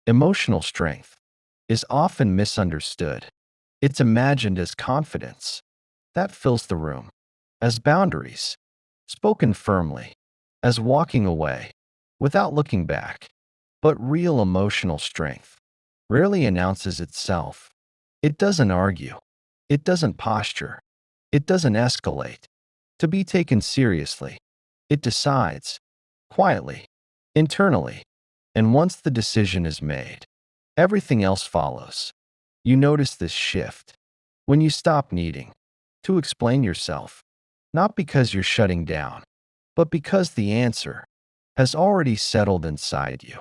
Emotional strength is often misunderstood. It's imagined as confidence that fills the room, as boundaries spoken firmly, as walking away without looking back. But real emotional strength rarely announces itself. It doesn't argue. It doesn't posture. It doesn't escalate to be taken seriously. It decides quietly, internally, and once the decision is made, everything else follows. You notice this shift when you stop needing to explain yourself, not because you're shutting down, but because the answer has already settled inside you.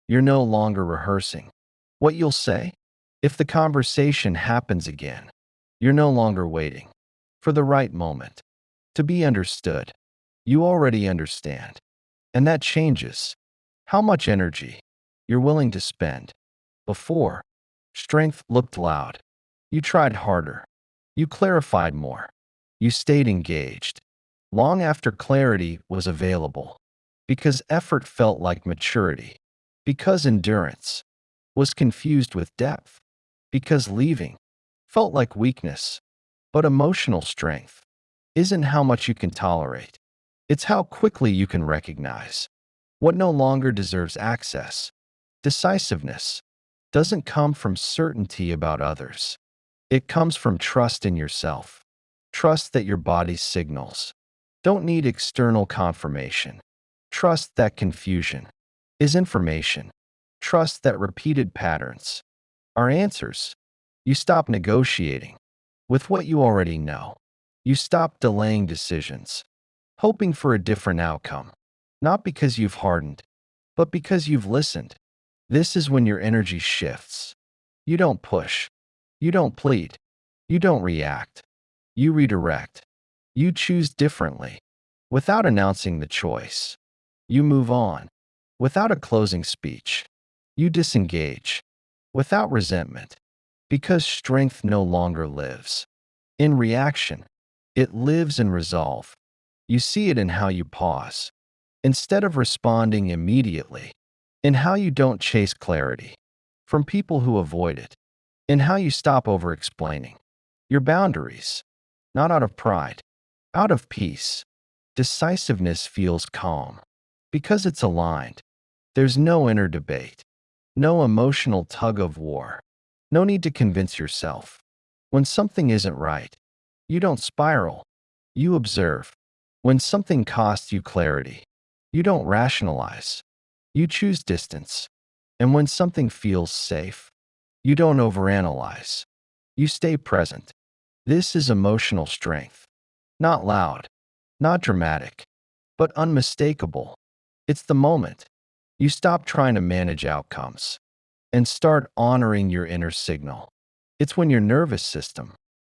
You're no longer rehearsing what you'll say. If the conversation happens again, you're no longer waiting for the right moment to be understood. You already understand, and that changes how much energy you're willing to spend. Before, strength looked loud. You tried harder. You clarified more. You stayed engaged long after clarity was available, because effort felt like maturity, because endurance was confused with depth, because leaving felt like weakness. But emotional strength isn't how much you can tolerate. It's how quickly you can recognize what no longer deserves access. Decisiveness doesn't come from certainty about others. It comes from trust in yourself. Trust that your body's signals don't need external confirmation. Trust that confusion is information. Trust that repeated patterns are answers. You stop negotiating with what you already know. You stop delaying decisions, hoping for a different outcome, not because you've hardened, but because you've listened. This is when your energy shifts. You don't push. You don't plead. You don't react. You redirect. You choose differently without announcing the choice. You move on without a closing speech. You disengage without resentment, because strength no longer lives in reaction. It lives in resolve. You see it in how you pause instead of responding immediately, in how you don't chase clarity from people who avoid it, in how you stop over explaining your boundaries, not out of pride, out of peace. Decisiveness feels calm because it's aligned. There's no inner debate, no emotional tug of war, no need to convince yourself. When something isn't right, you don't spiral, you observe. When something costs you clarity, you don't rationalize, you choose distance. And when something feels safe, you don't overanalyze, you stay present. This is emotional strength. Not loud, not dramatic, but unmistakable. It's the moment you stop trying to manage outcomes and start honoring your inner signal. It's when your nervous system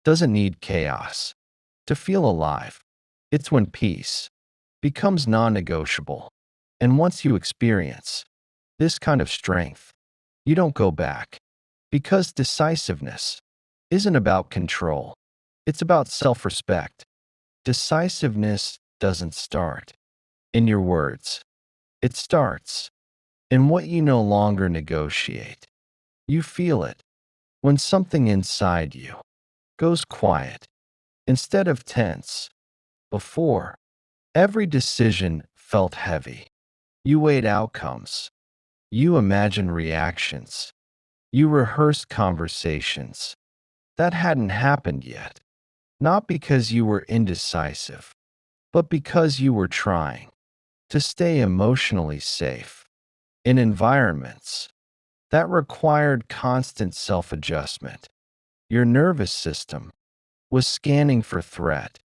doesn't need chaos to feel alive. It's when peace becomes non-negotiable. And once you experience this kind of strength, you don't go back. Because decisiveness isn't about control, it's about self-respect. Decisiveness doesn't start in your words, it starts in what you no longer negotiate. You feel it when something inside you goes quiet instead of tense. Before, every decision felt heavy. You weighed outcomes. You imagined reactions. You rehearsed conversations that hadn't happened yet. Not because you were indecisive, but because you were trying to stay emotionally safe in environments that required constant self-adjustment. Your nervous system was scanning for threat,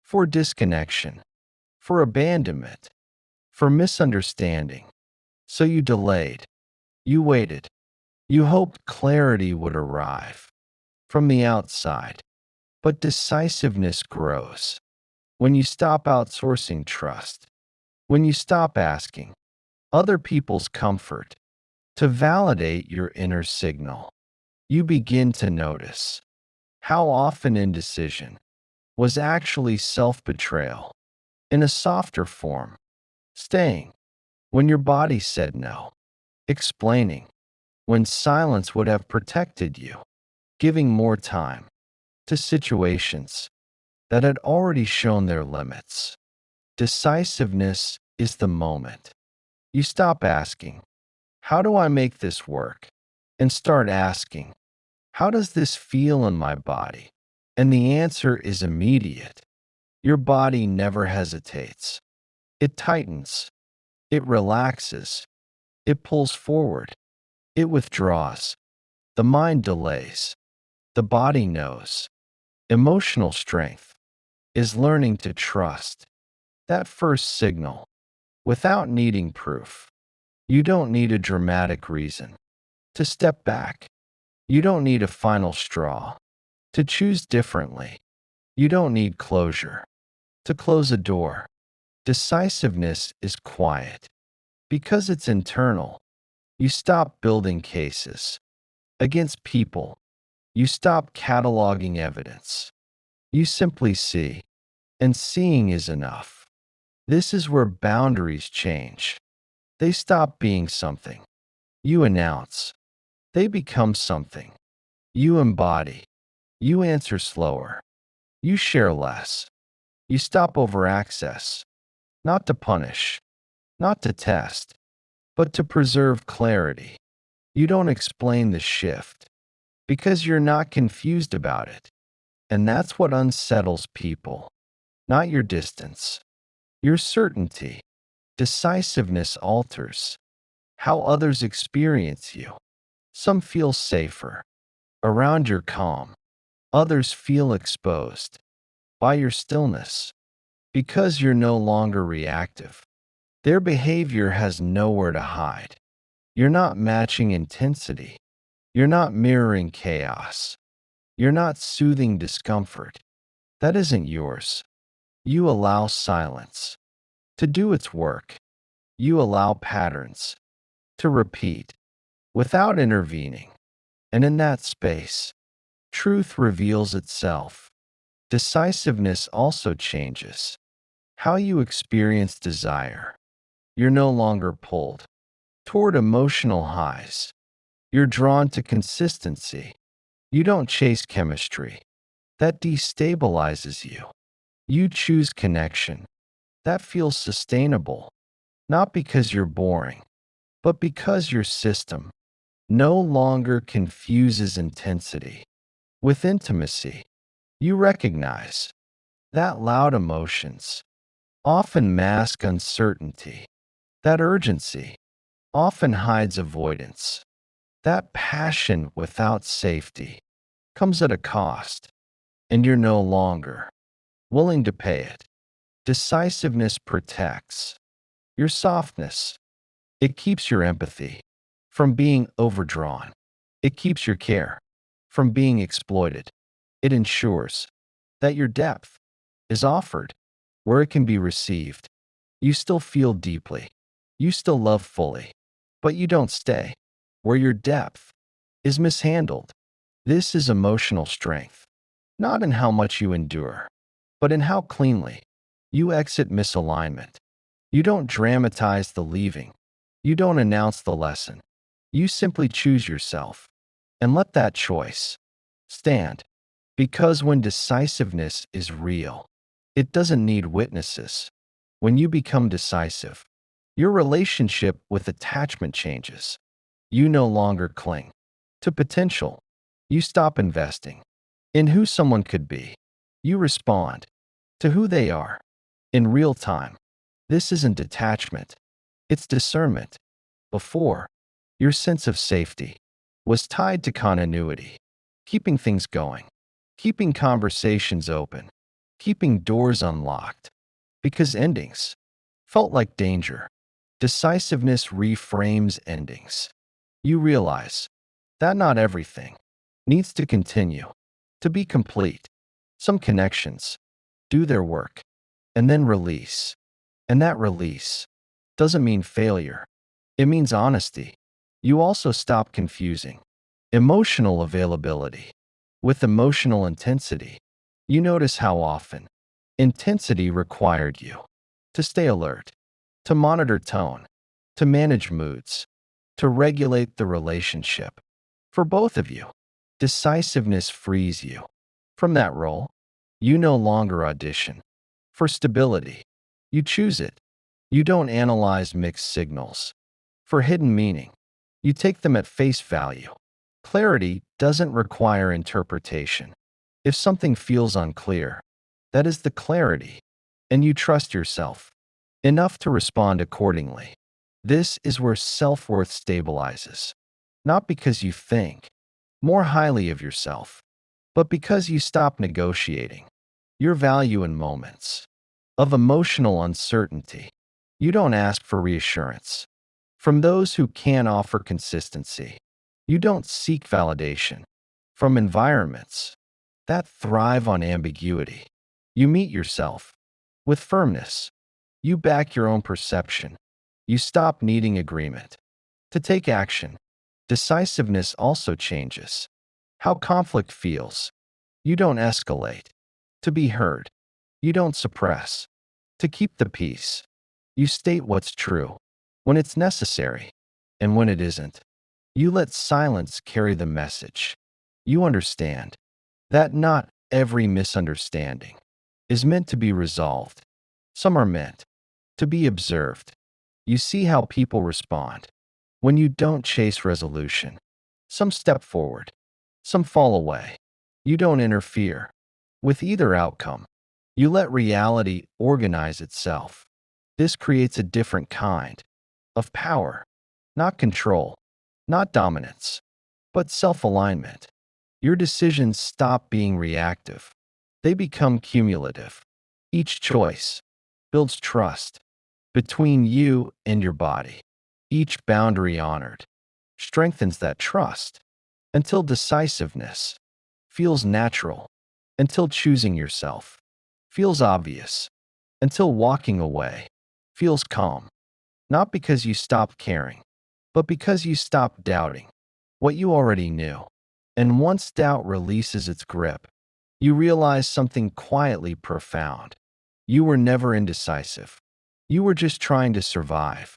for disconnection, for abandonment, for misunderstanding. So you delayed, you waited, you hoped clarity would arrive from the outside. But decisiveness grows when you stop outsourcing trust, when you stop asking other people's comfort to validate your inner signal. You begin to notice how often indecision was actually self-betrayal in a softer form, staying when your body said no, explaining when silence would have protected you, giving more time to situations that had already shown their limits. Decisiveness is the moment you stop asking, "How do I make this work?" and start asking, "How does this feel in my body?" And the answer is immediate. Your body never hesitates. It tightens, it relaxes, it pulls forward, it withdraws. The mind delays, the body knows. Emotional strength is learning to trust that first signal without needing proof. You don't need a dramatic reason to step back. You don't need a final straw to choose differently. You don't need closure to close a door. Decisiveness is quiet because it's internal. You stop building cases against people. You stop cataloging evidence. You simply see, and seeing is enough. This is where boundaries change. They stop being something you announce. They become something you embody. You answer slower. You share less. You stop over access, not to punish, not to test, but to preserve clarity. You don't explain the shift because you're not confused about it. And that's what unsettles people, not your distance, your certainty. Decisiveness alters how others experience you. Some feel safer around your calm, others feel exposed by your stillness because you're no longer reactive. Their behavior has nowhere to hide. You're not matching intensity. You're not mirroring chaos. You're not soothing discomfort. That isn't yours. You allow silence to do its work. You allow patterns to repeat without intervening. And in that space, truth reveals itself. Decisiveness also changes how you experience desire. You're no longer pulled toward emotional highs. You're drawn to consistency. You don't chase chemistry that destabilizes you. You choose connection that feels sustainable, not because you're boring, but because your system no longer confuses intensity with intimacy. You recognize that loud emotions often mask uncertainty, that urgency often hides avoidance, that passion without safety comes at a cost, and you're no longer willing to pay it. Decisiveness protects your softness. It keeps your empathy from being overdrawn. It keeps your care from being exploited. It ensures that your depth is offered where it can be received. You still feel deeply. You still love fully, but you don't stay where your depth is mishandled. This is emotional strength, not in how much you endure, but in how cleanly you exit misalignment. You don't dramatize the leaving. You don't announce the lesson. You simply choose yourself and let that choice stand. Because when decisiveness is real, it doesn't need witnesses. When you become decisive, your relationship with attachment changes. You no longer cling to potential. You stop investing in who someone could be. You respond to who they are in real time. This isn't detachment, it's discernment. Before, your sense of safety was tied to continuity, keeping things going, keeping conversations open, keeping doors unlocked, because endings felt like danger. Decisiveness reframes endings. You realize that not everything needs to continue to be complete. Some connections do their work and then release. And that release doesn't mean failure, it means honesty. You also stop confusing emotional availability with emotional intensity. You notice how often intensity required you to stay alert, to monitor tone, to manage moods. to regulate the relationship. For both of you, decisiveness frees you. From that role, you no longer audition. For stability, you choose it. You don't analyze mixed signals. For hidden meaning, you take them at face value. Clarity doesn't require interpretation. If something feels unclear, that is the clarity, and you trust yourself enough to respond accordingly. This is where self-worth stabilizes, not because you think more highly of yourself, but because you stop negotiating your value in moments of emotional uncertainty. You don't ask for reassurance from those who can offer consistency. You don't seek validation from environments that thrive on ambiguity. You meet yourself with firmness. You back your own perception. You stop needing agreement to take action. Decisiveness also changes how conflict feels. You don't escalate to be heard. You don't suppress to keep the peace. You state what's true when it's necessary, and when it isn't, you let silence carry the message. You understand that not every misunderstanding is meant to be resolved. Some are meant to be observed. You see how people respond when you don't chase resolution. Some step forward, some fall away. You don't interfere with either outcome. You let reality organize itself. This creates a different kind of power, not control, not dominance, but self-alignment. Your decisions stop being reactive. They become cumulative. Each choice builds trust between you and your body. Each boundary honored strengthens that trust until decisiveness feels natural, until choosing yourself feels obvious, until walking away feels calm. Not because you stopped caring, but because you stopped doubting what you already knew. And once doubt releases its grip, you realize something quietly profound. You were never indecisive. You were just trying to survive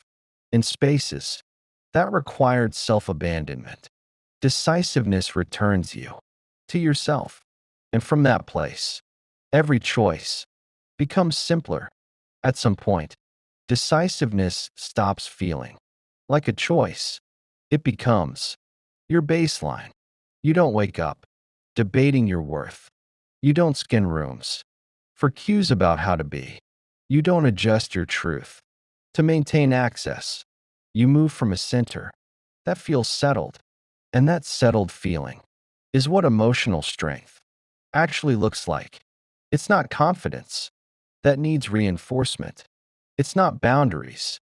in spaces that required self-abandonment. Decisiveness returns you to yourself. And from that place, every choice becomes simpler. At some point, decisiveness stops feeling like a choice. It becomes your baseline. You don't wake up debating your worth. You don't scan rooms for cues about how to be. You don't adjust your truth to maintain access. You move from a center that feels settled, and that settled feeling is what emotional strength actually looks like. It's not confidence that needs reinforcement. It's not boundaries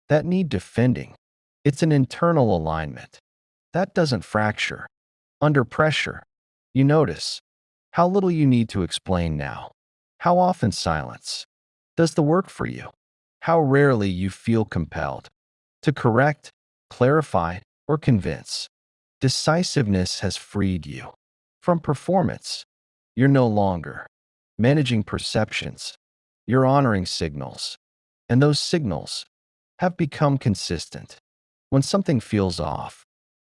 that need defending. It's an internal alignment that doesn't fracture under pressure. You notice how little you need to explain now, how often silence does the work for you, how rarely you feel compelled to correct, clarify, or convince. Decisiveness has freed you from performance. You're no longer managing perceptions. You're honoring signals, and those signals have become consistent. When something feels off,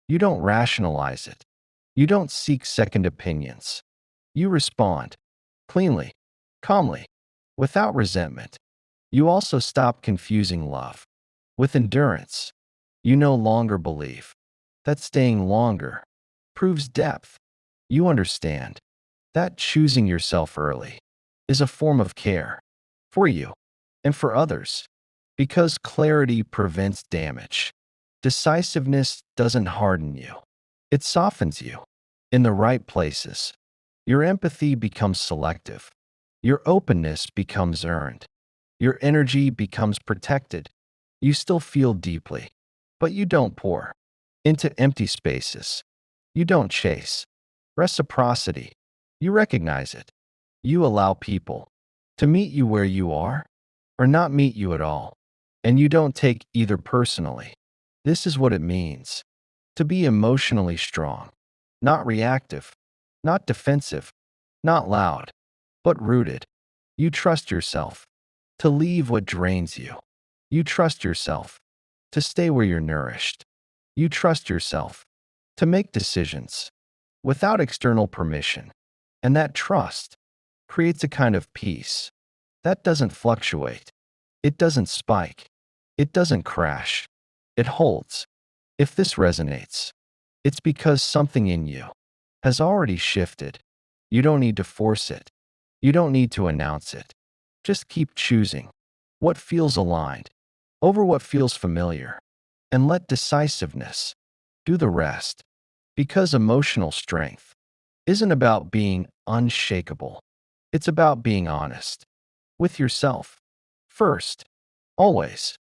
you don't rationalize it. You don't seek second opinions. You respond cleanly, calmly, without resentment. You also stop confusing love with endurance. You no longer believe that staying longer proves depth. You understand that choosing yourself early is a form of care for you and for others, because clarity prevents damage. Decisiveness doesn't harden you, it softens you in the right places. Your empathy becomes selective. Your openness becomes earned. Your energy becomes protected. You still feel deeply, but you don't pour into empty spaces. You don't chase reciprocity. You recognize it. You allow people to meet you where you are or not meet you at all. And you don't take either personally. This is what it means to be emotionally strong, not reactive, not defensive, not loud, but rooted. You trust yourself to leave what drains you. You trust yourself to stay where you're nourished. You trust yourself to make decisions without external permission, and that trust creates a kind of peace that doesn't fluctuate. It doesn't spike. It doesn't crash. It holds. If this resonates, it's because something in you has already shifted. You don't need to force it. You don't need to announce it. Just keep choosing what feels aligned over what feels familiar, and let decisiveness do the rest. Because emotional strength isn't about being unshakable. It's about being honest with yourself first, always.